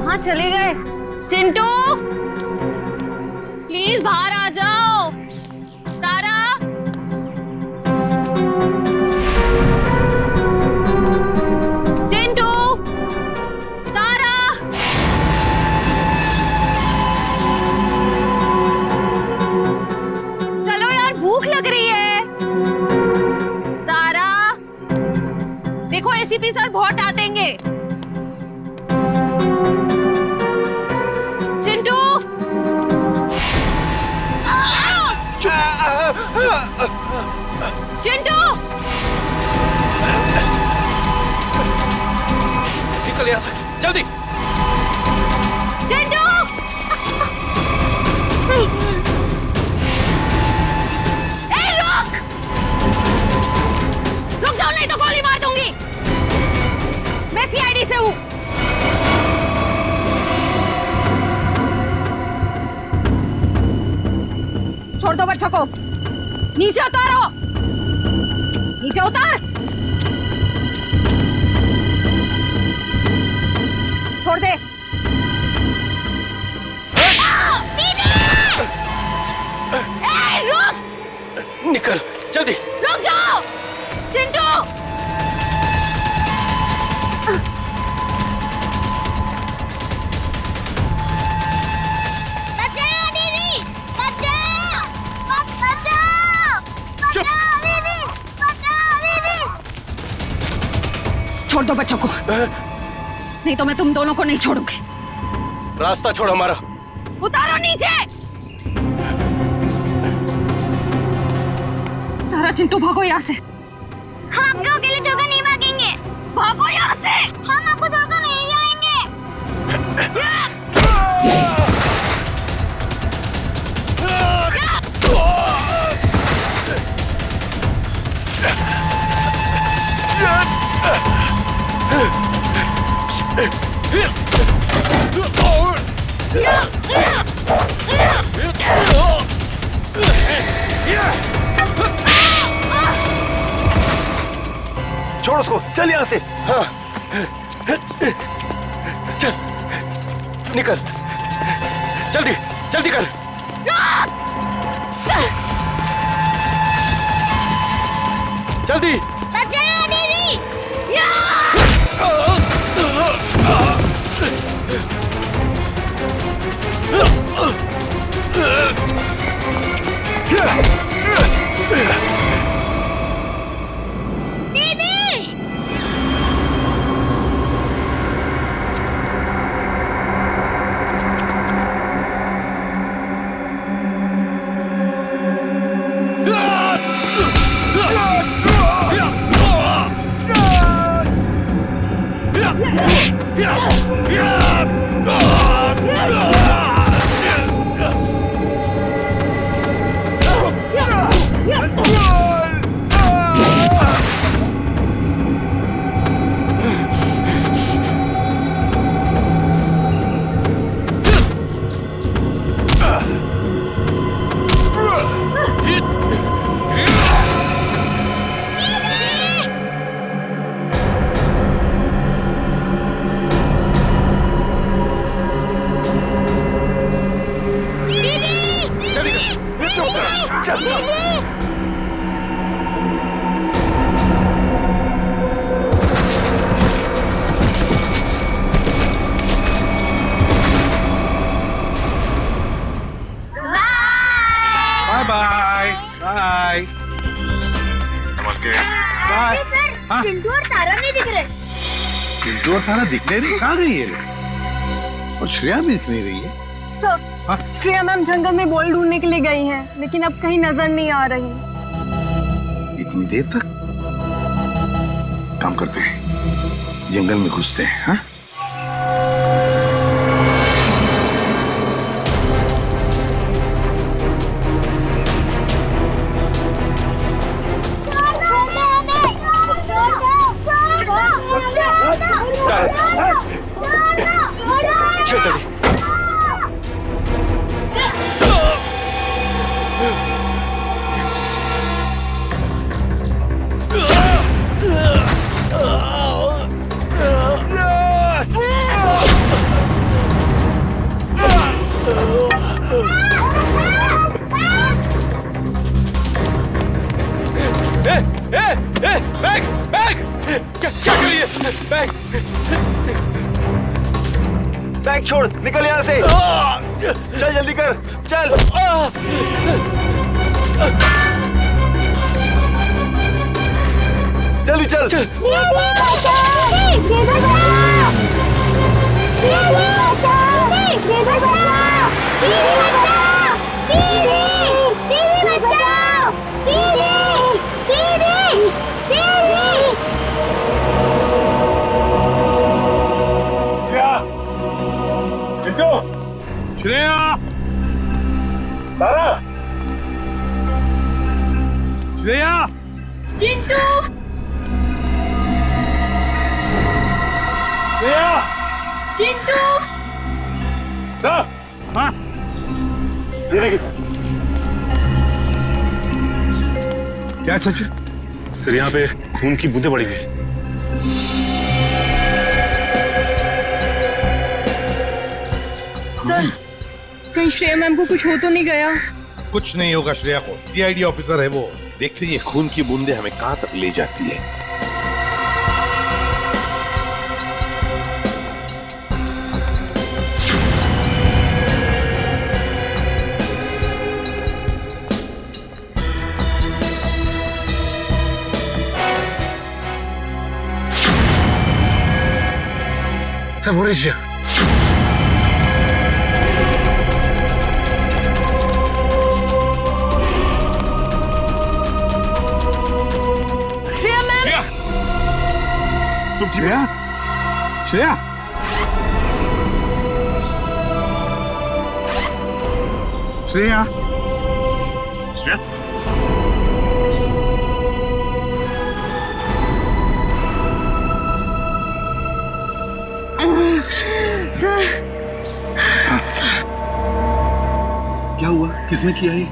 कहाँ चले गए? चिंटू, प्लीज बाहर आ जाओ। तारा, चिंटू, तारा। चलो यार, भूख लग रही है। तारा, देखो एसीपी सर बहुत डांटेंगे। चिंटू, चिंटू, निकल यहाँ से जल्दी। चिंटू, ए रुक, रुक जाओ नहीं तो गोली मार दूंगी। मैं सीआईडी से हूँ। छोड़ दो बच्चों को, नीचे उतारो, नीचे उतार। छोड़ दे। दीदी! ए, रुक! निकल जल्दी। रुक जाओ, चिंटू। बचाओ दीदी, बचाओ, बचाओ, चुप। बचाओ दीदी, बचाओ दीदी। छोड़ दो बच्चों को, नहीं तो मैं तुम दोनों को नहीं छोड़ूंगी। रास्ता छोड़ हमारा। उतारो नीचे। तारा, चिंटू, भागो यहाँ से। हम आपको अकेले छोड़कर नहीं भागेंगे। भागो यहाँ से। हम आपको छोड़कर नहीं जाएंगे। छोड़ उसको, चल यहाँ से। हाँ, चल निकल, जल्दी जल्दी कर। जल्दी। बचाओ दीदी। Bye bye. नमस्ते। बाय। हाँ? चिंटू और तारा नहीं दिख रहे। चिंटू और तारा दिख नहीं रही, कहाँ गई है? और श्रेया भी दिख नहीं रही है। सर, हाँ? श्रेया मैम जंगल में बॉल ढूंढने के लिए गई हैं, लेकिन अब कहीं नजर नहीं आ रही। इतनी देर तक? काम करते हैं, जंगल में घुसते हैं। हाँ? चल चल। बैग बैग क्या कर रही है? बैग बैग छोड़, निकल यहाँ से। चल जल्दी कर, चल। जल्दी चल, चल। श्रेया, तारा, श्रेया, चिंटू, श्रेया, चिंटू, सर, हाँ, देने के सर। क्या सच? सर यहाँ पे खून की बूंदें पड़ी हुई। सर कहीं श्रेया मैम को कुछ हो तो नहीं गया? कुछ नहीं होगा श्रेया को, सीआईडी ऑफिसर है वो। देखते ये खून की बूंदें हमें कहां तक ले जाती है। सर मोरिशिया, श्रेया मैम, तुम श्रेया, श्रेया, श्रेया, श्रेया, सर क्या हुआ? किसने किया ये?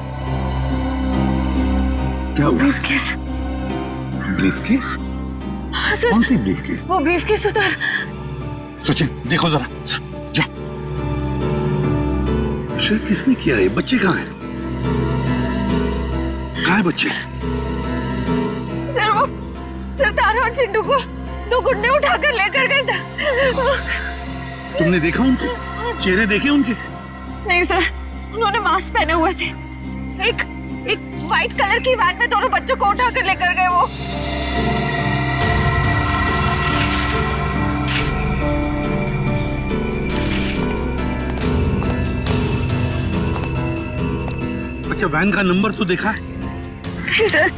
क्या हुआ? ब्रीफकेस। ब्रीफकेस? हाँ सर, कौन सी ब्रीफकेस? वो ब्रीफकेस उधर। सचिन देखो जरा, जा। श्रेया किसने किया ये? बच्चे कहाँ हैं? कहाँ है बच्चे? सर वो सर तारा और चिंटू को दो गुंडे उठाकर लेकर गए थे। तुमने देखा उनको? चेहरे देखे उनके? नहीं सर, उन्होंने मास्क पहने हुए थे। एक व्हाइट कलर की वैन में दोनों बच्चों को उठाकर लेकर गए वो। अच्छा वैन का नंबर तो देखा है? नहीं सर,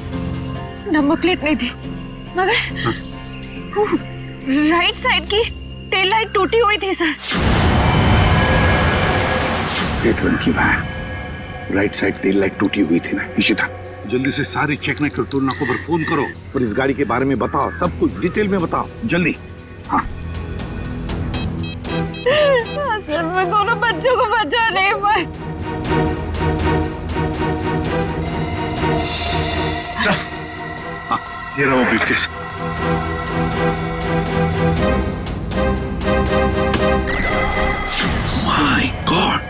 नंबर प्लेट नहीं थी, मगर राइट साइड की टेल लाइट टूटी हुई थी सर। रेड रंग की van, right side tail light टूटी हुई थी ना। इशिता जल्दी से सारे चेक नाइट तुलना को फोन करो और इस गाड़ी के बारे में बताओ, सब कुछ डिटेल में बताओ जल्दी। हाँ सर मैं दोनों बच्चों को बचा नहीं पाई। हाँ ये रहा वो briefcase. My God,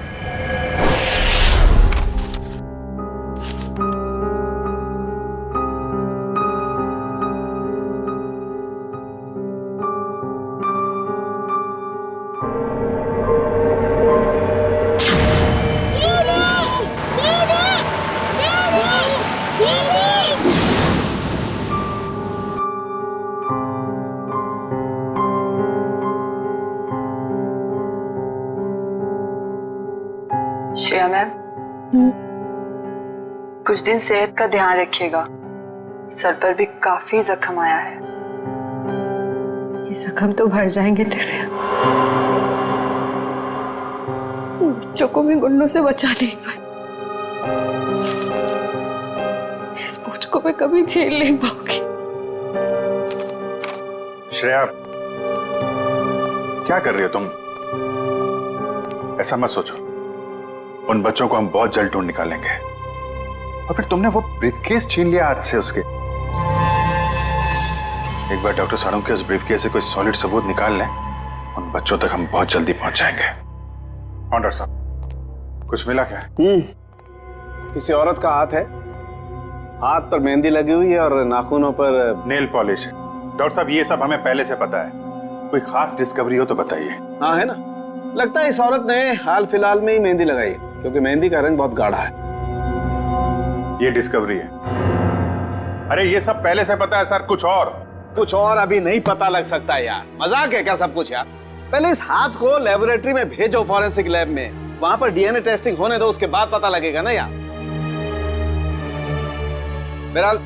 Shreya ma'am, कुछ दिन सेहत का ध्यान रखिएगा। सर पर भी काफी जख्म आया है। ये जख्म तो भर जाएंगे तेरे। बच्चों को भी गुंडों से बचा नहीं पाए। इस बोझ को मैं कभी झेल नहीं पाऊंगी। श्रेया, क्या कर रही हो तुम? ऐसा मत सोचो, उन बच्चों को हम बहुत जल्द ढूंढ निकालेंगे। और फिर तुमने वो ब्रीफकेस छीन लिया हाथ से उसके। एक बार डॉक्टर साड़ू के उस ब्रीफकेस से कोई सॉलिड सबूत निकाल लें, उन बच्चों तक हम बहुत जल्दी पहुंच जाएंगे। डॉक्टर साहब, कुछ मिला क्या? किसी औरत का हाथ है, हाथ पर मेहंदी लगी हुई है और नाखूनों पर नेल पॉलिश। डॉक्टर साहब ये सब हमें पहले से पता है, कोई खास डिस्कवरी हो तो बताइए। हाँ है ना, लगता है इस औरत ने हाल फिलहाल में ही मेहंदी लगाई है, क्योंकि मेहंदी का रंग बहुत गाढ़ा है। ये डिस्कवरी है? अरे ये सब पहले से पता है सर, कुछ और अभी नहीं पता लग सकता यार, मजाक है क्या सब कुछ यार? पहले इस हाथ को लेबोरेटरी में भेजो, फॉरेंसिक लैब में, वहां पर डीएनए टेस्टिंग होने दो, उसके बाद पता लगेगा ना यार। बहरहाल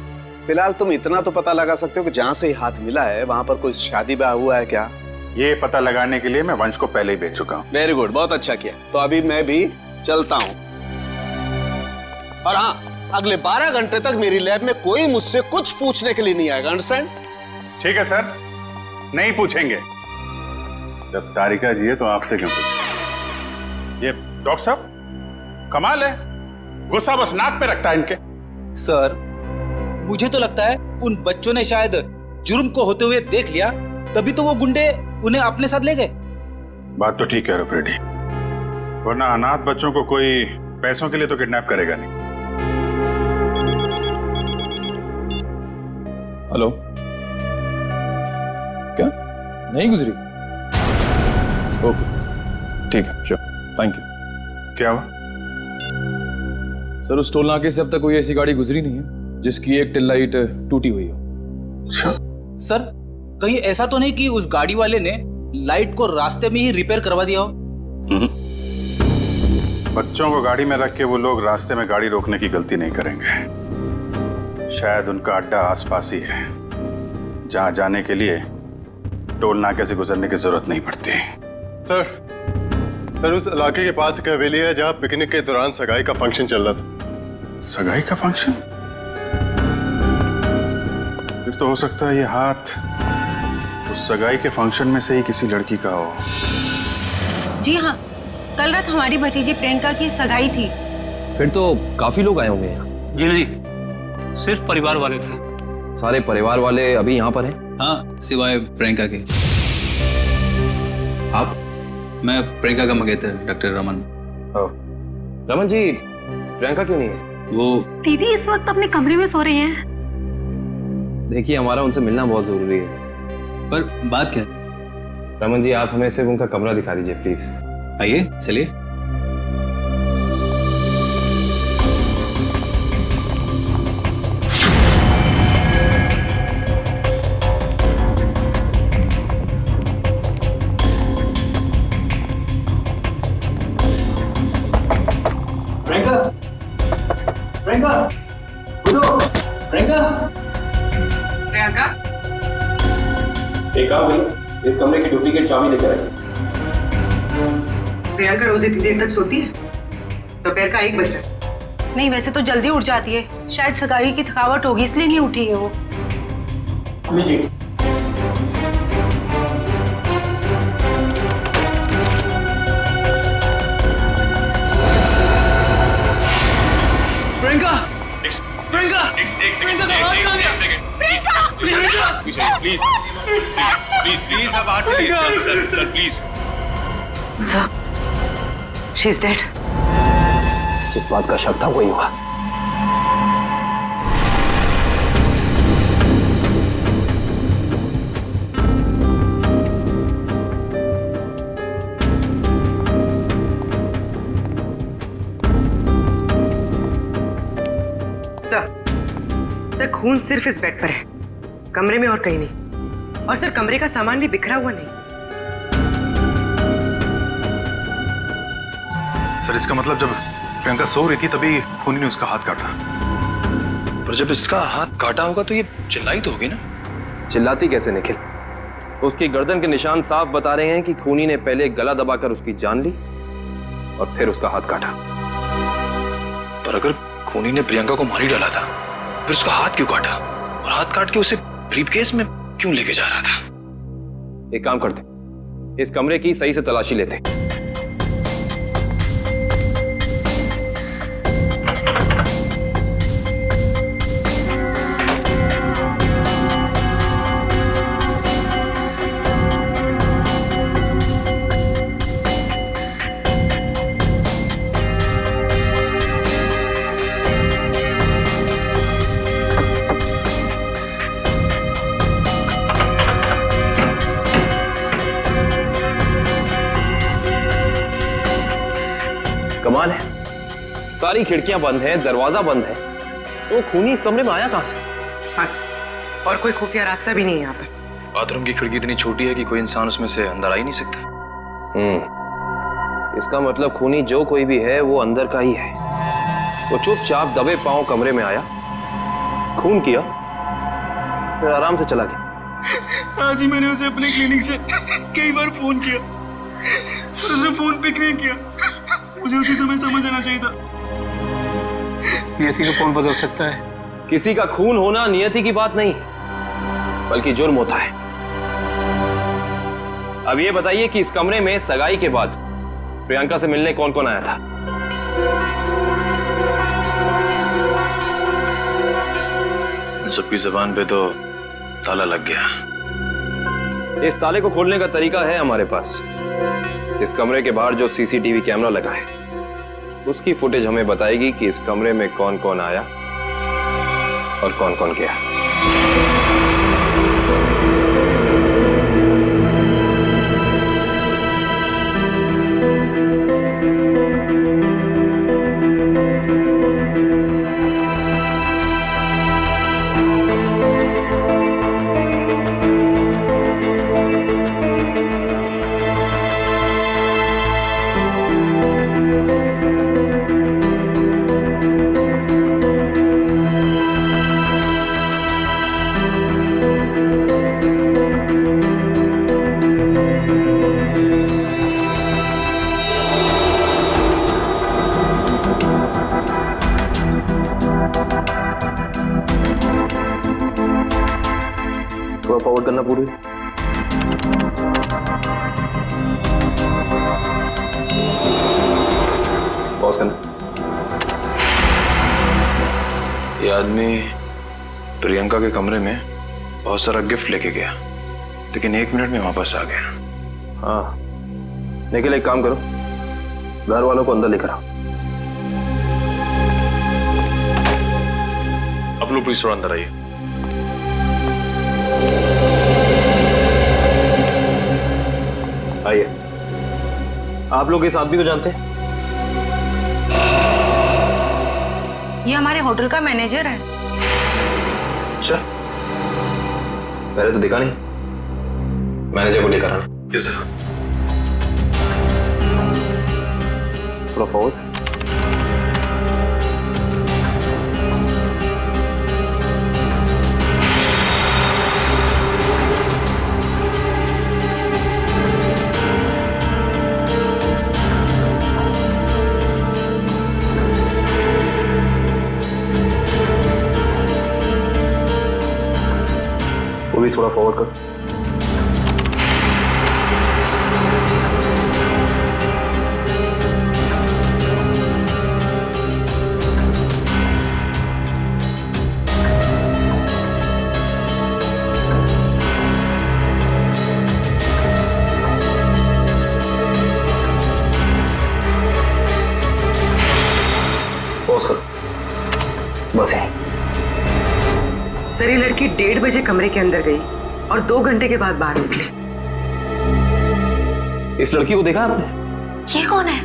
फिलहाल तुम इतना तो पता लगा सकते हो कि जहां से हाथ मिला है वहां पर कोई शादी ब्याह हुआ है क्या? ये पता लगाने के लिए मैं वंश को पहले ही भेज चुका हूँ। वेरी गुड, बहुत अच्छा किया। तो अभी मैं भी चलता हूँ, और हाँ, अगले 12 घंटे तक मेरी लैब में कोई मुझसे कुछ पूछने के लिए नहीं आएगा, अंडरस्टैंड? ठीक है सर, नहीं पूछेंगे। जब तारिका जी है तो आपसे क्यों पूछें? ये डॉक्टर साहब कमाल है, गुस्सा बस नाक पे रखता है इनके। सर मुझे तो लगता है उन बच्चों ने शायद जुर्म को होते हुए देख लिया, तभी तो वो गुंडे उन्हें अपने साथ ले गए। बात तो ठीक है फ्रेडी, वरना अनाथ बच्चों को कोई पैसों के लिए तो किडनैप करेगा नहीं। हेलो, क्या नहीं गुजरी? ओके ठीक है, श्योर, थैंक यू। क्या हुआ? सर उस टोल नाके से अब तक कोई ऐसी गाड़ी गुजरी नहीं है जिसकी एक टेल लाइट टूटी हुई हो। अच्छा सर, कहीं ऐसा तो नहीं कि उस गाड़ी वाले ने लाइट को रास्ते में ही रिपेयर करवा दिया हो? बच्चों को गाड़ी में रख के वो लोग रास्ते में गाड़ी रोकने की गलती नहीं करेंगे। शायद उनका अड्डा आसपास ही है, जहां जाने के लिए टोल नाके से गुजरने की जरूरत नहीं पड़ती। सर उस इलाके के पास एक हवेली है जहां पिकनिक के दौरान सगाई का फंक्शन चल रहा था। सगाई का फंक्शन? फिर तो हो सकता है ये हाथ उस सगाई के फंक्शन में से ही किसी लड़की का हो। जी हाँ, कल रात हमारी भतीजी प्रियंका की सगाई थी। फिर तो काफी लोग आए होंगे यहाँ। जी नहीं, सिर्फ परिवार वाले थे। सारे परिवार वाले अभी यहाँ पर हैं? हाँ, सिवाय प्रियंका के। आप? मैं प्रियंका का मंगेतर डॉक्टर रमन। रमन जी, प्रियंका क्यों नहीं है? वो दीदी इस वक्त अपने कमरे में सो रही हैं। देखिए हमारा उनसे मिलना बहुत जरूरी है। पर बात क्या? रमन जी, आप हमें सिर्फ उनका कमरा दिखा दीजिए प्लीज। आइए चलिए। प्रियंका, प्रियंका, उठो, प्रियंका। प्रियंका, एक काम भाई, इस कमरे की डुप्लीकेट चाबी लेकर आइए। प्रियंका रोज इतनी देर तक सोती है? दोपहर का 1 बज रहा है। नहीं, वैसे तो जल्दी उठ जाती है, शायद सगाई की थकावट होगी इसलिए नहीं उठी है वो। प्रियंका, प्रियंका, प्रियंका का हाथ कहाँ गया? प्रियंका, प्लीज प्लीज प्लीज आप हाथ चलिए, sir please. Sir, she is dead. जिस बात का शक था वही हुआ। सर, खून सिर्फ इस बेड पर है, कमरे में और कहीं नहीं। और सर, कमरे का सामान भी बिखरा हुआ नहीं। सर इसका मतलब जब प्रियंका सो रही थी तभी खूनी ने उसका हाथ काटा। पर जब इसका हाथ काटा होगा तो ये चिल्लाई तो होगी ना? चिल्लाती कैसे निखिल? उसकी गर्दन के निशान साफ बता रहे हैं कि खूनी ने पहले गला दबाकर उसकी जान ली और फिर उसका हाथ काटा। पर अगर खूनी ने प्रियंका को मार ही डाला था, फिर उसका हाथ क्यों काटा? और हाथ काट के उसे ब्रीफकेस में क्यों लेके जा रहा था? एक काम करते, इस कमरे की सही से तलाशी लेते। कमाल है, सारी खिड़कियां बंद हैं, दरवाजा बंद है, तो खूनी इस कमरे में आया कहां से? हाँ और कोई खुफिया रास्ता भी नहीं है यहाँ पर। बाथरूम की खिड़की इतनी छोटी है कि कोई इंसान उसमें से अंदर आ ही नहीं सकता। इसका मतलब खूनी जो कोई भी है वो अंदर का ही है। वो चुपचाप दबे पांव कमरे में आया, खून किया, फिर आराम से चला गया। आज ही मैंने उसे अपने क्लिनिक से कई बार फोन किया, पर उसने फोन पिक नहीं किया। मुझे उसी समय समझ आना चाहिए था। नियति को कौन बदल सकता है? किसी का खून होना नियति की बात नहीं, बल्कि जुर्म होता है। अब ये बताइए कि इस कमरे में सगाई के बाद प्रियंका से मिलने कौन कौन आया था? सबकी जबान पे तो ताला लग गया। इस ताले को खोलने का तरीका है हमारे पास। इस कमरे के बाहर जो सीसीटीवी कैमरा लगा है, उसकी फुटेज हमें बताएगी कि इस कमरे में कौन कौन आया और कौन कौन गया। फॉरवर्ड करना पूरी। पॉज करना। ये आदमी प्रियंका के कमरे में बहुत सारा गिफ्ट लेके गया, लेकिन 1 मिनट में वापस आ गया। हाँ, निखिल एक काम करो, घर वालों को अंदर लेकर आओ। अब लोग प्लीज थोड़ा अंदर आइए। आइए। आप लोग इस आदमी को जानते हैं? ये हमारे होटल का मैनेजर है। अच्छा, पहले तो दिखा नहीं। मैनेजर को लेकर आना। Yes sir. थोड़ा फॉरवर्ड। वो भी थोड़ा फॉरवर्ड कर। पॉज कर। बस है। सर ये लड़की 1:30 बजे कमरे के अंदर गई और 2 घंटे के बाद बाहर निकली। इस लड़की को देखा आपने? ये कौन है?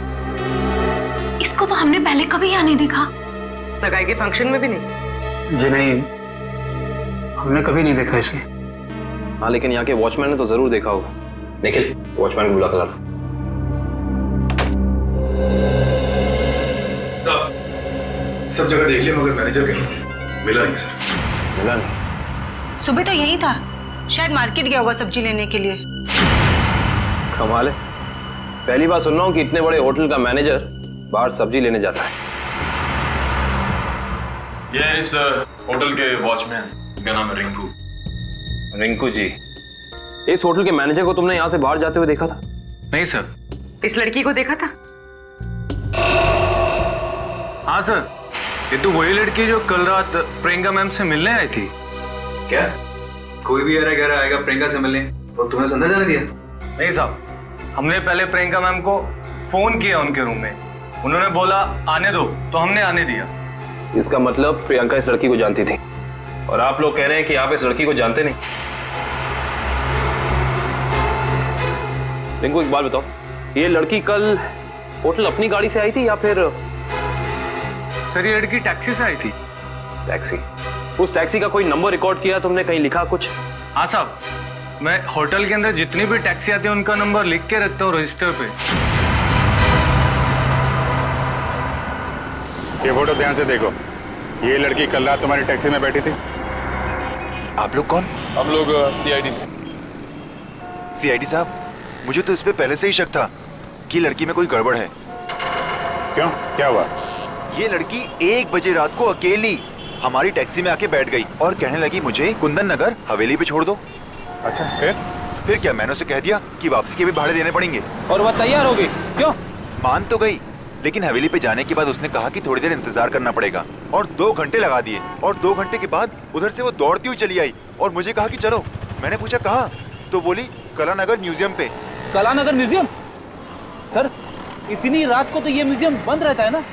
इसको तो हमने पहले कभी यहाँ नहीं देखा। सगाई के फंक्शन में भी नहीं? जी नहीं, हमने कभी नहीं देखा इसे। हाँ, लेकिन यहाँ के वॉचमैन ने तो जरूर देखा होगा। निखिल, वॉचमैन को बुला कर लाना। सब जगह देख लिया मगर मैनेजर कहीं मिला नहीं सर। मिला नहीं? सुबह तो यही था, शायद मार्केट गया होगा सब्जी लेने के लिए। कमाल है, पहली बार सुन रहा हूँ कि इतने बड़े होटल का मैनेजर बाहर सब्जी लेने जाता है। ये इस होटल के वॉचमैन का नाम है रिंकू। रिंकू जी, इस होटल के मैनेजर को तुमने यहाँ से बाहर जाते हुए देखा था? नहीं सर। इस लड़की को देखा था? हाँ सर, ये तो वही लड़की जो कल रात प्रियंका मैम से मिलने आई थी। क्या कोई भी यार घर आएगा प्रियंका से मिलने और तुमने अंदर जाने दिया? नहीं साहब, हमने पहले प्रियंका मैम को फोन किया उनके रूम में, उन्होंने बोला आने दो, तो हमने आने दिया। इसका मतलब प्रियंका इस लड़की को जानती थी और आप लोग कह रहे हैं कि आप इस लड़की को जानते नहीं। रिंकू एक बात बताओ, ये लड़की कल होटल अपनी गाड़ी से आई थी या फिर? सर ये लड़की टैक्सी से आई थी। टैक्सी? उस टैक्सी का कोई नंबर रिकॉर्ड किया तुमने, कहीं लिखा कुछ? हाँ साहब, मैं होटल के अंदर जितनी भी टैक्सी आती है उनका नंबर लिख के रखता हूँ रजिस्टर पे। ये फोटो ध्यान से देखो, ये लड़की कल रात तुम्हारी टैक्सी में बैठी थी। आप लोग कौन? हम लोग सीआईडी से। सीआईडी साहब, मुझे तो इस पे पहले से ही शक था कि लड़की में कोई गड़बड़ है। क्यों, क्या हुआ? ये लड़की 1 बजे रात को अकेली हमारी टैक्सी में आके बैठ गई और कहने लगी मुझे कुंदन नगर हवेली पे छोड़ दो। अच्छा, फिर क्या, मैंने उसे कह दिया कि वापसी के भी भाड़े देने पड़ेंगे। और वह तैयार हो गई? क्यों? मान तो गई, लेकिन हवेली पे जाने के बाद उसने कहा कि थोड़ी देर इंतजार करना पड़ेगा और 2 घंटे लगा दिए। और 2 घंटे के बाद उधर से वो दौड़ती हुई चली आई और मुझे कहा कि चलो। मैंने पूछा कहाँ, तो बोली कलानगर म्यूजियम पे। कलानगर म्यूजियम? सर, इतनी रात को तो ये म्यूजियम बंद रहता है ना?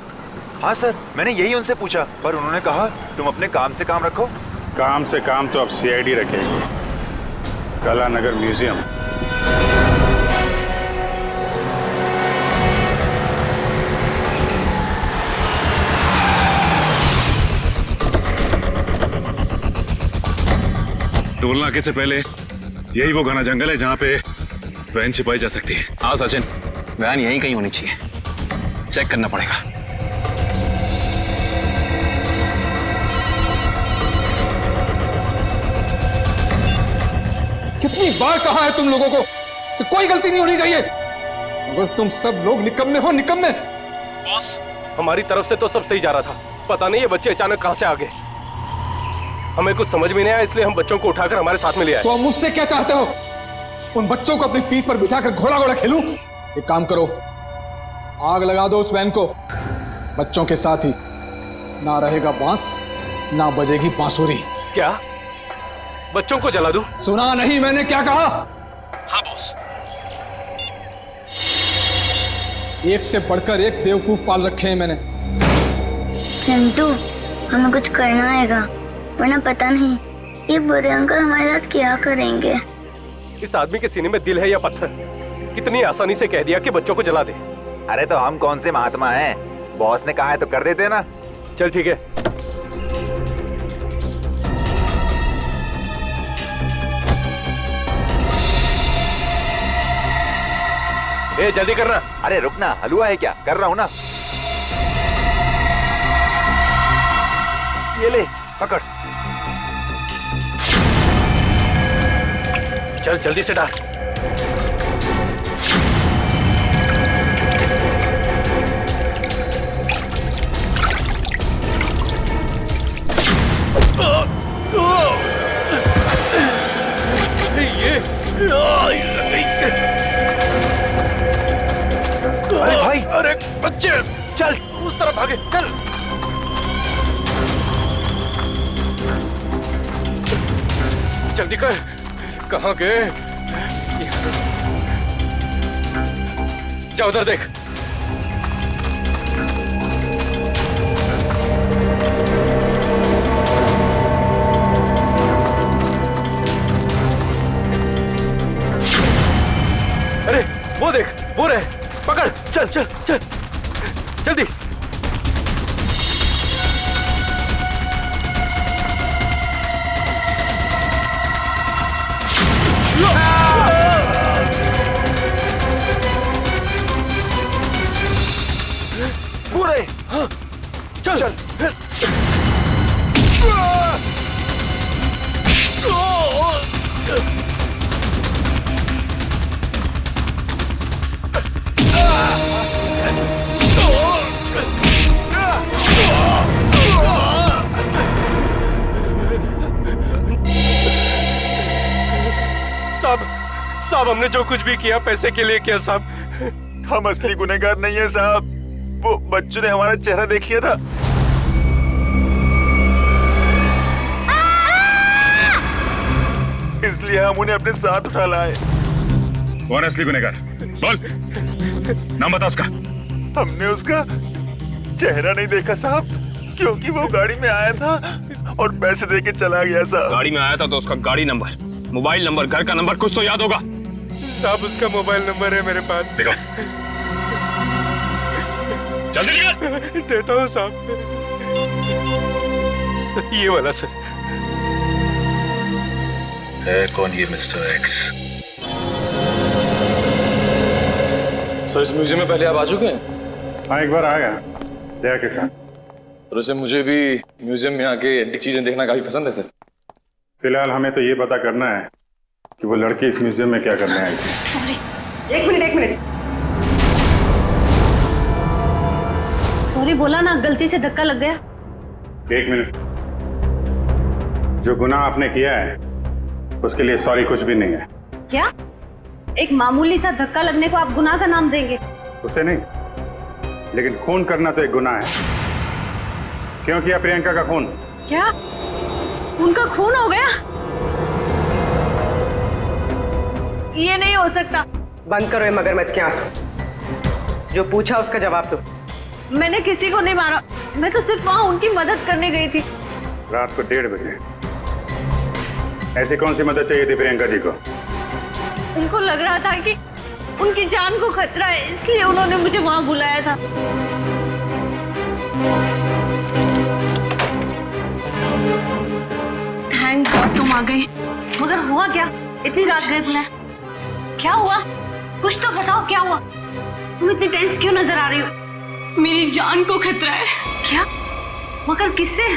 हाँ सर, मैंने यही उनसे पूछा, पर उन्होंने कहा तुम अपने काम से काम रखो। काम से काम तो अब सीआईडी रखेगी। कलानगर म्यूजियम? टोल नाके से पहले यही वो घना जंगल है जहाँ पे वैन छिपाई जा सकती है। हाँ सचिन, वैन यहीं कहीं होनी चाहिए, चेक करना पड़ेगा। कितनी बार कहा है तुम लोगों को कि कोई गलती नहीं होनी चाहिए, मगर तुम सब लोग निकम्मे हो, निकम्मे। बॉस, हमारी तरफ से तो सब सही जा रहा था, पता नहीं ये बच्चे अचानक कहां से आ गए। हमें कुछ समझ में नहीं आया, इसलिए हम बच्चों को उठाकर हमारे साथ में ले आए। तो मुझसे क्या चाहते हो? उन बच्चों को अपनी पीठ पर बिठाकर घोड़ा घोड़ा खेलूं? एक काम करो, आग लगा दो उस वैन को। बच्चों के साथ ही ना रहेगा बांस, ना बजेगी बांसुरी। क्या बच्चों को जला दूं? सुना नहीं मैंने क्या कहा? हाँ बॉस। एक से बढ़कर एक बेवकूफ पाल रखे हैं मैंने। चिंटू, हमें कुछ करना आएगा, वरना पता नहीं ये बुरे अंकल हमारे साथ क्या करेंगे। इस आदमी के सीने में दिल है या पत्थर? कितनी आसानी से कह दिया कि बच्चों को जला दे। अरे तो हम कौन से महात्मा हैं? बॉस ने कहा है तो कर देते ना। चल ठीक है। ए जल्दी करना। अरे रुकना, हलवा है क्या? कर रहा हूँ ना। ये ले पकड़। चल जल्दी से डाल। अरे भाई, अरे बच्चे चल उस तरफ भागे, चल। जल्दी कर, कहाँ गए? जा उधर देख। अरे वो देख, वो रहे, पकड़। चल चल चल जल्दी। पूरे हाँ, चल चल। साहब, हमने जो कुछ भी किया पैसे के लिए किया साहब। हम असली गुनहगार नहीं है साहब, वो बच्चों ने हमारा चेहरा देख लिया था। इसलिए हम उन्हें अपने साथ उठा लाए। कौन असली गुनहगार? बोल, नाम बता उसका। हमने उसका चेहरा नहीं देखा साहब, क्योंकि वो गाड़ी में आया था और पैसे देके चला गया साहब। गाड़ी में आया था तो उसका गाड़ी नंबर, मोबाइल नंबर, घर का नंबर कुछ तो याद होगा। साहब उसका मोबाइल नंबर है मेरे पास। देखो, जल्दी निकाल। देता हूँ साहब, ये वाला सर। है कौन ये मिस्टर एक्स? सर इस म्यूजियम में पहले आप आ चुके हैं? हाँ, एक बार आया दया के साथ। तो वैसे मुझे भी म्यूजियम में आके एंटीक चीजें देखना काफी पसंद है सर। फिलहाल हमें तो ये पता करना है कि वो लड़की इस म्यूजियम में क्या करने आई थी। सॉरी, एक मिनट। सॉरी बोला ना, गलती से धक्का लग गया। एक मिनट। जो गुनाह आपने किया है उसके लिए सॉरी कुछ भी नहीं है। क्या? एक मामूली सा धक्का लगने को आप गुनाह का नाम देंगे? उसे नहीं, लेकिन खून करना तो एक गुनाह है। क्यों किया प्रियंका का खून? क्या उनका खून हो गया? ये नहीं हो सकता। बंद करो ये मगरमच्छ के आंसू। जो पूछा उसका जवाब दो। मैंने किसी को नहीं मारा, मैं तो सिर्फ वहां उनकी मदद करने गई थी। रात को 1:30 बजे ऐसी कौन सी मदद चाहिए थी प्रियंका जी को? उनको लग रहा था कि उनकी जान को खतरा है, इसलिए उन्होंने मुझे वहां बुलाया था। थैंक गॉड तुम आ गई। मगर हुआ क्या? इतनी रात गए बुलाया, क्या हुआ? कुछ तो बताओ, क्या हुआ? तुम इतनी टेंस क्यों नजर आ रही हो? मेरी जान को खतरा है। क्या? मगर किससे?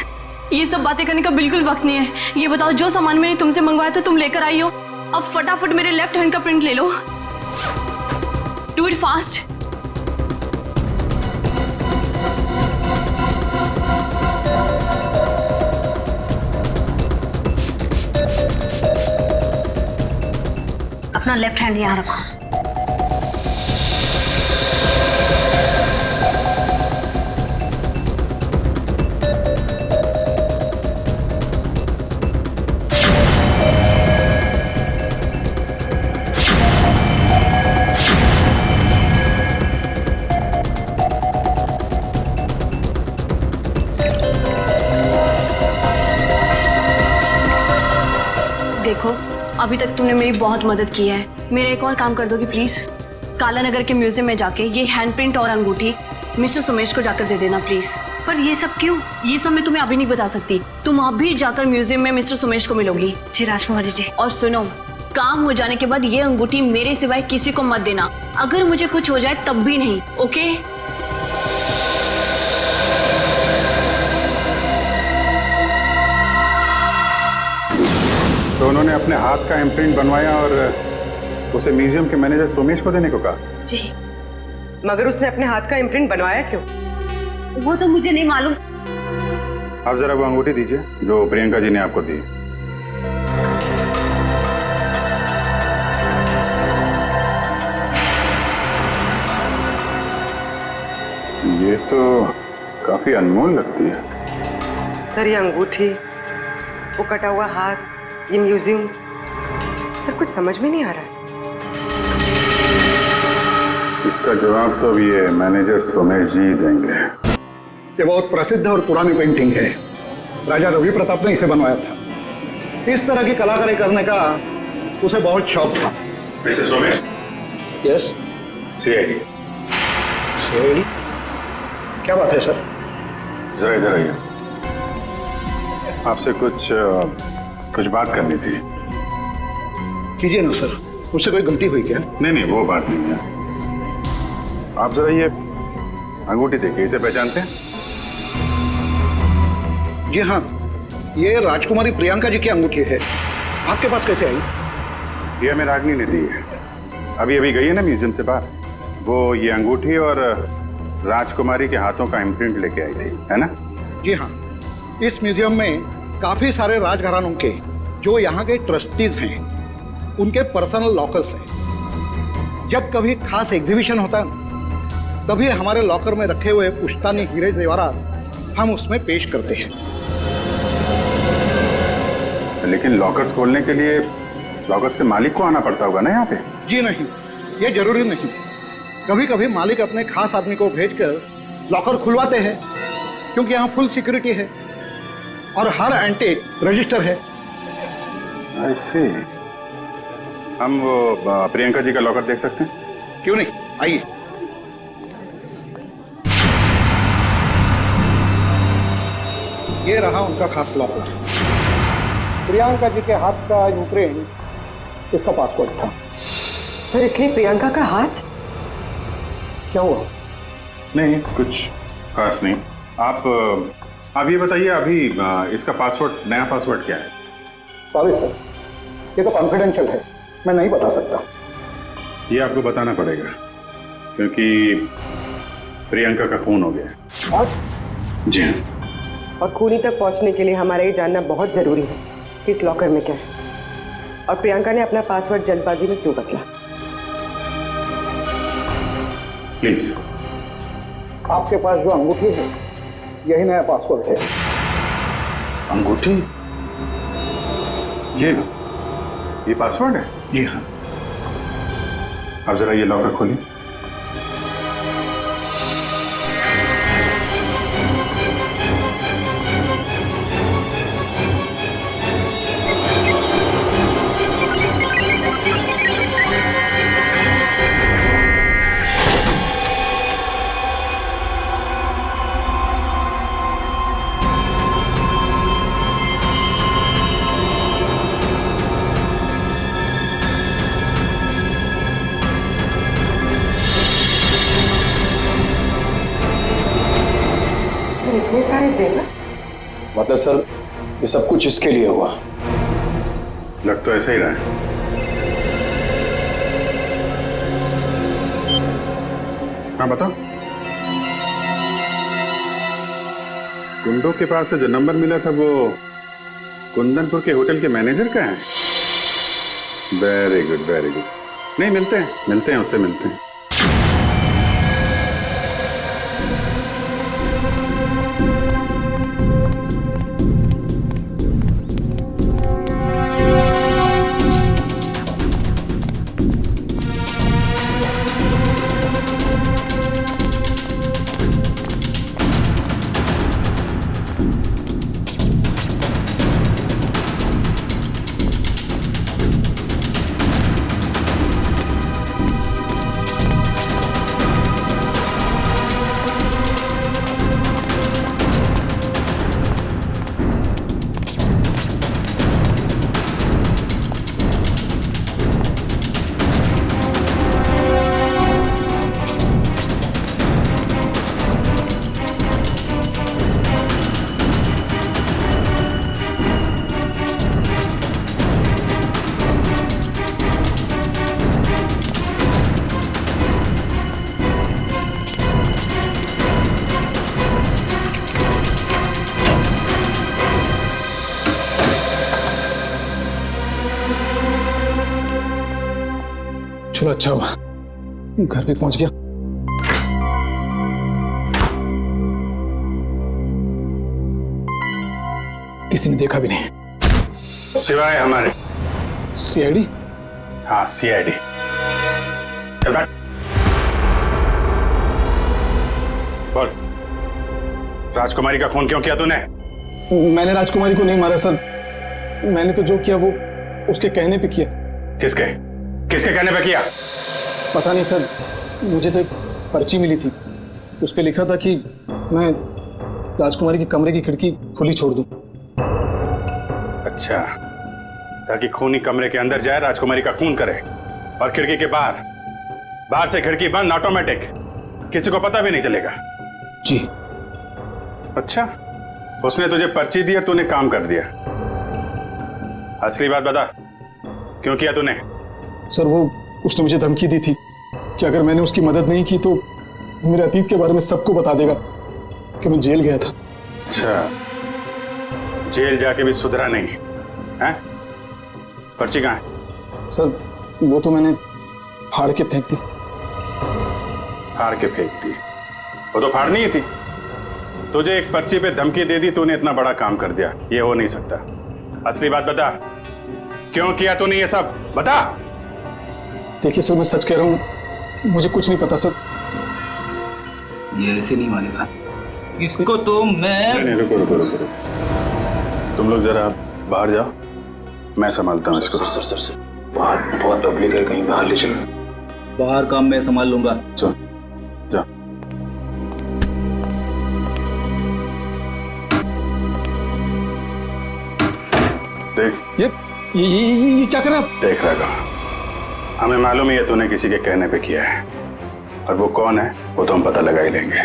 ये सब बातें करने का बिल्कुल वक्त नहीं है। ये बताओ, जो सामान मैंने तुमसे मंगवाया था तुम लेकर आई हो, अब फटाफट मेरे लेफ्ट हैंड का प्रिंट ले लो। Do it fast. अपना लेफ्ट हैंड यहाँ रखो। देखो, अभी तक तुमने मेरी बहुत मदद की है। मेरा एक और काम कर दोगी प्लीज? काला नगर के म्यूजियम में जाके ये हैंडप्रिंट और अंगूठी मिस्टर सुमेश को जाकर दे देना प्लीज। पर ये सब क्यों? ये सब मैं तुम्हें अभी नहीं बता सकती। तुम अभी जाकर म्यूजियम में मिस्टर सुमेश को मिलोगी। जी राजकुमारी जी। और सुनो, काम हो जाने के बाद ये अंगूठी मेरे सिवाय किसी को मत देना। अगर मुझे कुछ हो जाए तब भी नहीं, ओके? तो उन्होंने अपने हाथ का इम्प्रिंट बनवाया और उसे म्यूजियम के मैनेजर सोमेश को देने को कहा? जी। मगर उसने अपने हाथ का इम्प्रिंट बनवाया क्यों? वो तो मुझे नहीं मालूम। आप जरा वो अंगूठी दीजिए जो प्रियंका जी ने आपको दी। ये तो काफी अनमोल लगती है। सर ये अंगूठी, वो कटा हुआ हाथ, ये म्यूजियम, सर कुछ समझ में नहीं आ रहा है। इसका जवाब तो अभी ये मैनेजर सोमेश जी देंगे। ये बहुत प्रसिद्ध और पुरानी पेंटिंग है। राजा रवि प्रताप ने इसे बनवाया था। इस तरह की कलाकारी करने का उसे बहुत शौक था। Mister Somesh. Yes. CID. CID? क्या बात है सर? जरा इधर आइए, आपसे कुछ बात करनी थी। कीजिए ना सर, मुझसे कोई गलती हुई क्या? नहीं, वो बात नहीं है। आप जरा ये अंगूठी देखिए, इसे पहचानते हैं? जी हाँ, ये राजकुमारी प्रियंका जी की अंगूठी है। आपके पास कैसे आई? ये हमें रागनी ने दी है। अभी गई है ना म्यूजियम से बाहर, वो ये अंगूठी और राजकुमारी के हाथों का इम्प्रिंट लेके आई थी, है ना? जी हाँ, इस म्यूजियम में काफी सारे राजघरानों के जो यहाँ के ट्रस्टीज हैं उनके पर्सनल लॉकर्स हैं। जब कभी खास एग्जीबिशन होता है तभी हमारे लॉकर में रखे हुए पुश्तानी हीरे जेवरात हम उसमें पेश करते हैं। लेकिन लॉकर्स खोलने के लिए लॉकर्स के मालिक को आना पड़ता होगा ना यहाँ पे? जी नहीं, ये जरूरी नहीं। कभी कभी मालिक अपने खास आदमी को भेजकर लॉकर खुलवाते हैं, क्योंकि यहाँ फुल सिक्योरिटी है और हर एंटीक रजिस्टर है। I see। हम वो प्रियंका जी का लॉकर देख सकते हैं? क्यों नहीं, आइए। ये रहा उनका खास लॉकर। प्रियंका जी के हाथ का इम्प्रिंट इसका पासपोर्ट था। सर इसलिए प्रियंका का हाथ? क्या हुआ? नहीं कुछ खास नहीं। आप ये बताइए अभी इसका पासवर्ड, नया पासवर्ड क्या है? सॉरी सर, ये तो कॉन्फिडेंशियल है, मैं नहीं बता सकता। ये आपको बताना पड़ेगा क्योंकि प्रियंका का खून हो गया है। और? जी हाँ। और खूनी तक पहुंचने के लिए हमारा ये जानना बहुत जरूरी है कि इस लॉकर में क्या है और प्रियंका ने अपना पासवर्ड जल्दबाजी में क्यों बदला। प्लीज। आपके पास जो अंगूठी है यही नया पासवर्ड है। अंगूठी? ये पासवर्ड है? जी हाँ। अब जरा ये लॉकर खोलिए। इतने सारे जेवर? मतलब सर ये सब कुछ इसके लिए हुआ? लग तो ऐसा ही रहा है। हाँ बताओ। गुंडों के पास से जो नंबर मिला था वो कुंदनपुर के होटल के मैनेजर का है? Very good very good. नहीं मिलते हैं उससे मिलते हैं। चलो अच्छा हुआ घर भी पहुंच गया। किसी ने देखा भी नहीं सिवाय हमारे सीआईडी। हाँ सीआईडी। चल बैठ। बोल, राजकुमारी का खून क्यों किया तूने? मैंने राजकुमारी को नहीं मारा सर, मैंने तो जो किया वो उसके कहने पे किया। किसके कहने पे किया? पता नहीं सर, मुझे तो एक पर्ची मिली थी, उस पे लिखा था कि मैं राजकुमारी के कमरे की खिड़की खुली छोड़ दूं। अच्छा, ताकि खूनी कमरे के अंदर जाए, राजकुमारी का खून करे और खिड़की के बाहर से खिड़की बंद ऑटोमेटिक, किसी को पता भी नहीं चलेगा। जी। अच्छा, उसने तुझे पर्ची दी और तूने काम कर दिया। असली बात बता, क्यों किया तूने? सर वो उसने मुझे धमकी दी थी कि अगर मैंने उसकी मदद नहीं की तो मेरे अतीत के बारे में सबको बता देगा कि मैं जेल गया था। अच्छा, जेल जाके भी सुधरा नहीं है? पर्ची कहाँ है? सर वो तो मैंने फाड़ के फेंक दी। फाड़ के फेंक दी? वो तो फाड़नी ही थी। तुझे एक पर्ची पे धमकी दे दी, तूने इतना बड़ा काम कर दिया, ये हो नहीं सकता। असली बात बता, क्यों किया तूने ये सब? बता। देखिए सर, मैं सच कह रहा हूँ, मुझे कुछ नहीं पता सर। ये ऐसे नहीं मानेगा इसको तो मैं। नहीं, रुको। तुम लोग जरा बाहर जाओ, मैं संभालता हूँ इसको। सर बाहर बहुत पब्लिक है, कहीं बाहर ले चलो। बाहर काम मैं संभाल लूंगा। चल जा। देख ये क्या कर रहा है? देख रहा, हमें मालूम ही है तूने किसी के कहने पे किया है, और वो कौन है वो तो हम पता लगा ही लेंगे।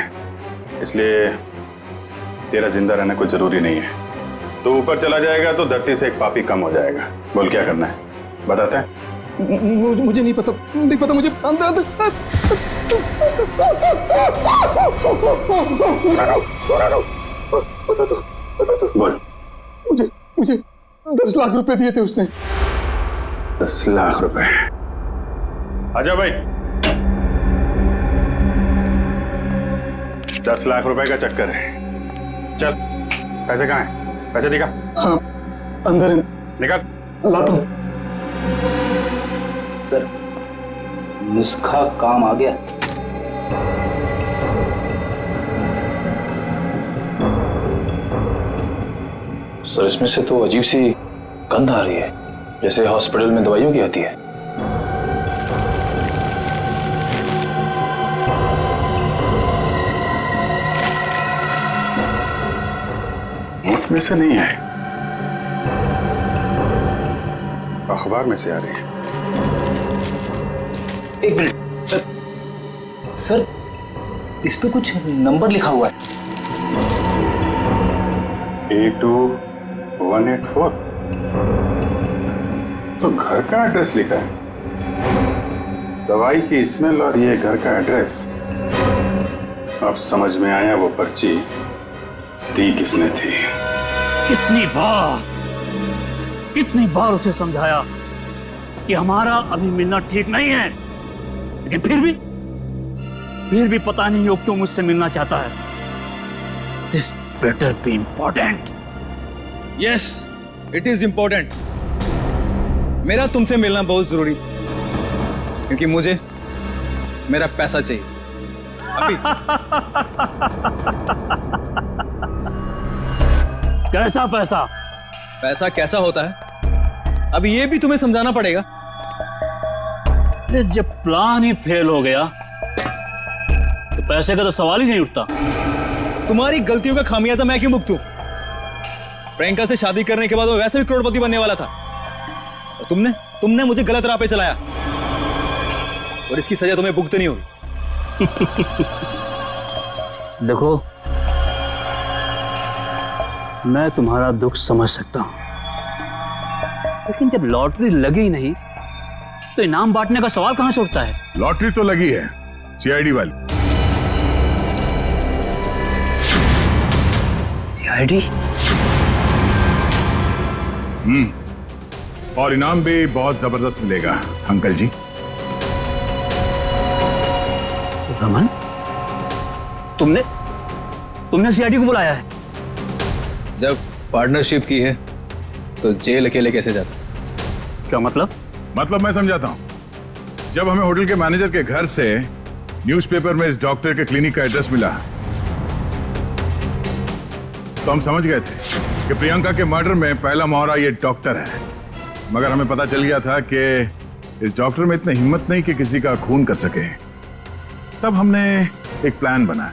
इसलिए तेरा जिंदा रहना कुछ जरूरी नहीं है। तो ऊपर चला जाएगा तो धरती से एक पापी कम हो जाएगा। बोल क्या करना है, बताते हैं? मुझे नहीं पता मुझे बता दो बोल। मुझे 10 लाख रुपए दिए थे उसने। 10 लाख रुपए? आजा भाई। 10 लाख रुपए का चक्कर है। चल, पैसे कहाँ हैं? पैसे दिखा। हाँ, अंदर है। निकाल। लाता हूं। सर, नुस्खा काम आ गया। सर, इसमें से तो अजीब सी गंध आ रही है, जैसे हॉस्पिटल में दवाइयों की आती है। मुल्क में से नहीं है, अखबार में से आ रही है। एक मिनट सर, इस पे कुछ नंबर लिखा हुआ है। 82184। तो घर का एड्रेस लिखा है, दवाई की स्मेल और ये घर का एड्रेस। अब समझ में आया वो पर्ची दी किसने थी। कितनी बार उसे समझाया कि हमारा अभी मिलना ठीक नहीं है, लेकिन फिर भी पता नहीं वो क्यों मुझसे मिलना चाहता है। This better be important. Yes, it is important. मेरा तुमसे मिलना बहुत जरूरी, क्योंकि मुझे मेरा पैसा चाहिए अभी। कैसा पैसा? पैसा कैसा होता है अब ये भी तुम्हें समझाना पड़ेगा। जब प्लान ही फेल हो गया तो पैसे का तो सवाल ही नहीं उठता। तुम्हारी गलतियों का खामियाजा मैं क्यों भुगतूं? प्रियंका से शादी करने के बाद वो वैसे भी करोड़पति बनने वाला था, और तुमने मुझे गलत राह पे चलाया, और इसकी सजा तुम्हें भुगतनी होगी। देखो, मैं तुम्हारा दुख समझ सकता हूं, लेकिन जब लॉटरी लगी नहीं तो इनाम बांटने का सवाल कहां से उठता है? लॉटरी तो लगी है, सीआईडी वाली। सीआईडी? और इनाम भी बहुत जबरदस्त मिलेगा अंकल जी। रमन, तुमने सीआईडी को बुलाया है? जब पार्टनरशिप की है तो जेल अकेले कैसे जाता? क्या मतलब? मतलब मैं समझाता हूं। जब हमें होटल के मैनेजर के घर से न्यूज़पेपर में इस डॉक्टर के क्लिनिक का एड्रेस मिला तो हम समझ गए थे कि प्रियंका के मर्डर में पहला मोहरा ये डॉक्टर है। मगर हमें पता चल गया था कि इस डॉक्टर में इतनी हिम्मत नहीं कि किसी का खून कर सके। तब हमने एक प्लान बनाया।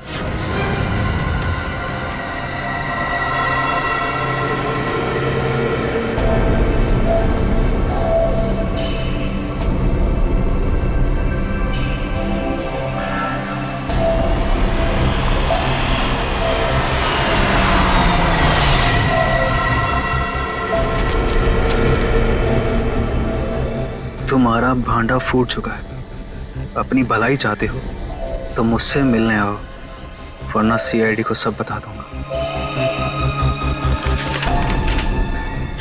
तुम्हारा भांडा फूट चुका है। अपनी भलाई चाहते हो तो मुझसे मिलने आओ, वरना सीआईडी को सब बता दूंगा।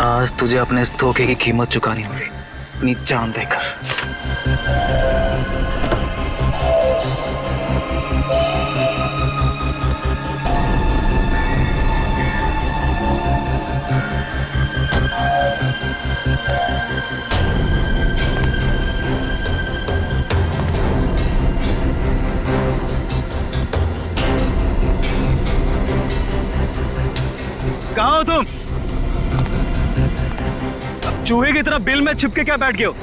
आज तुझे अपने इस धोखे की कीमत चुकानी होगी, अपनी जान देकर। कहाँ हो तुम? अब चूहे की तरह बिल में छिपके क्या बैठ गए हो?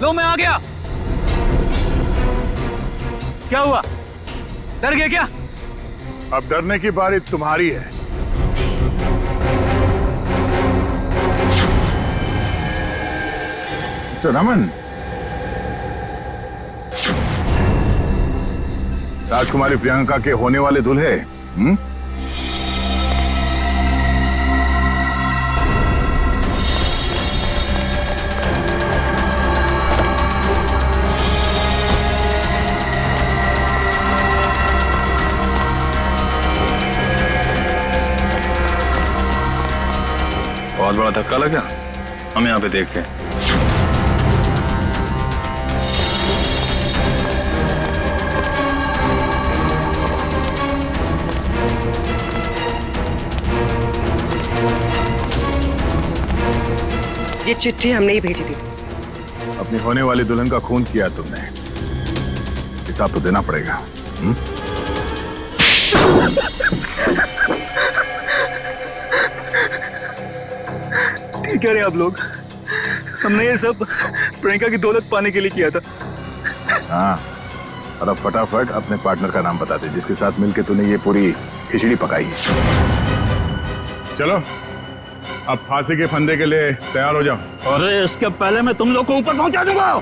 लो, मैं आ गया। क्या हुआ? डर गए क्या? अब डरने की बारी तुम्हारी है। तो रमन, राजकुमारी प्रियंका के होने वाले दूल्हे, बहुत बड़ा धक्का लगा। हम यहाँ पे देखते हैं। ये चिट्ठी हमने ही भेजी थी। अपनी होने वाली दुल्हन का खून किया तुमने, हिसाब तो देना पड़ेगा। ठीक कह रहे आप लोग, हमने ये सब प्रियंका की दौलत पाने के लिए किया था। हाँ, और अब फटाफट अपने पार्टनर का नाम बता दे जिसके साथ मिलके तूने ये पूरी खिचड़ी पकाई है। चलो अब फांसी के फंदे के लिए तैयार हो जाओ। अरे इसके पहले मैं तुम लोग को ऊपर पहुंचा दूंगा।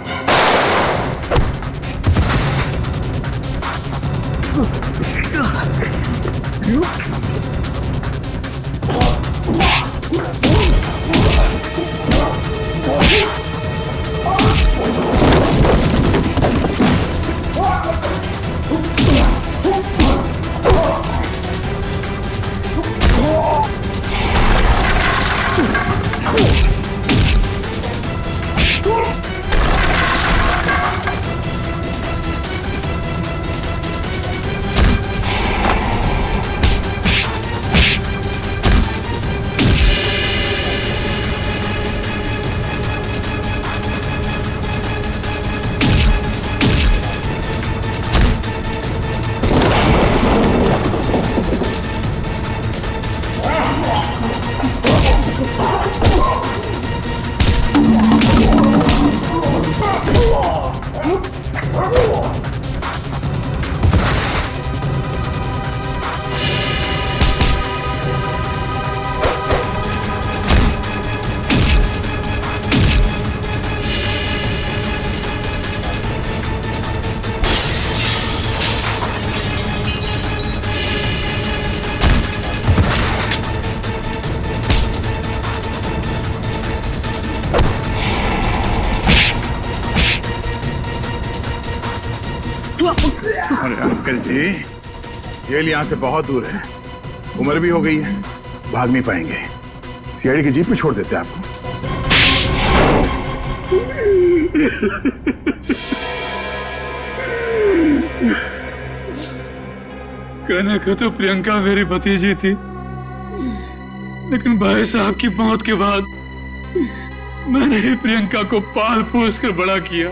अरे अंकल जी, जेल यहाँ से बहुत दूर है, उम्र भी हो गई है, भाग नहीं पाएंगे। सीआईडी की जीप में छोड़ देते हैं आपको। कहने को तो प्रियंका मेरी भतीजी थी, लेकिन भाई साहब की मौत के बाद मैंने ही प्रियंका को पाल पोस कर बड़ा किया,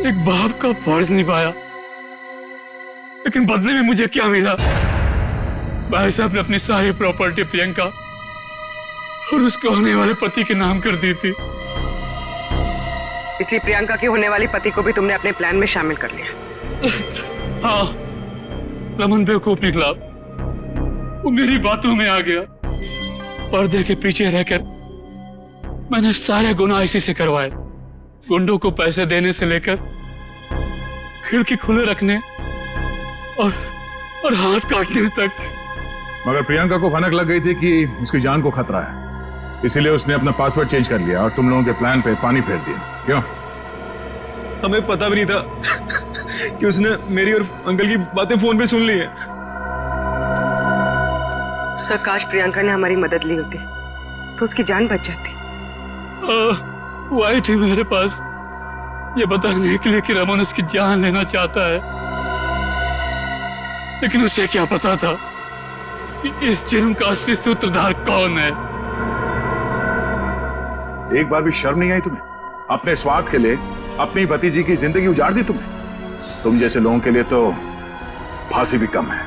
एक बाप का फर्ज निभाया। लेकिन बदले में मुझे क्या मिला? भाई साहब ने अपनी सारी प्रॉपर्टी प्रियंका और उसके होने वाले पति के नाम कर दी थी। इसलिए प्रियंका के होने वाली पति को भी तुमने अपने प्लान में शामिल कर लिया। हाँ, रमन बेवकूफ निकला, वो मेरी बातों में आ गया। पर्दे के पीछे रहकर मैंने सारे गुनाह इसी से करवाए, गुंडों को पैसे देने से लेकर खिड़की खुले रखने और हाथ काटने तक। मगर प्रियंका को भनक लग गई थी कि उसकी जान को खतरा है, इसीलिए उसने अपना पासवर्ड चेंज कर लिया और तुम लोगों के प्लान पे पानी फेर दिया। क्यों? हमें पता भी नहीं था कि उसने मेरी और अंकल की बातें फोन पे सुन ली है। सर, काश प्रियंका ने हमारी मदद ली होती तो उसकी जान बच जाती। वो आई थी मेरे पास ये बताने के लिए कि रमन उसकी जान लेना चाहता है, लेकिन उसे क्या पता था कि इस जुर्म का असली सूत्रधार कौन है। एक बार भी शर्म नहीं आई तुम्हें? अपने स्वार्थ के लिए अपनी भतीजी की जिंदगी उजाड़ दी तुमने। तुम जैसे लोगों के लिए तो फांसी भी कम है।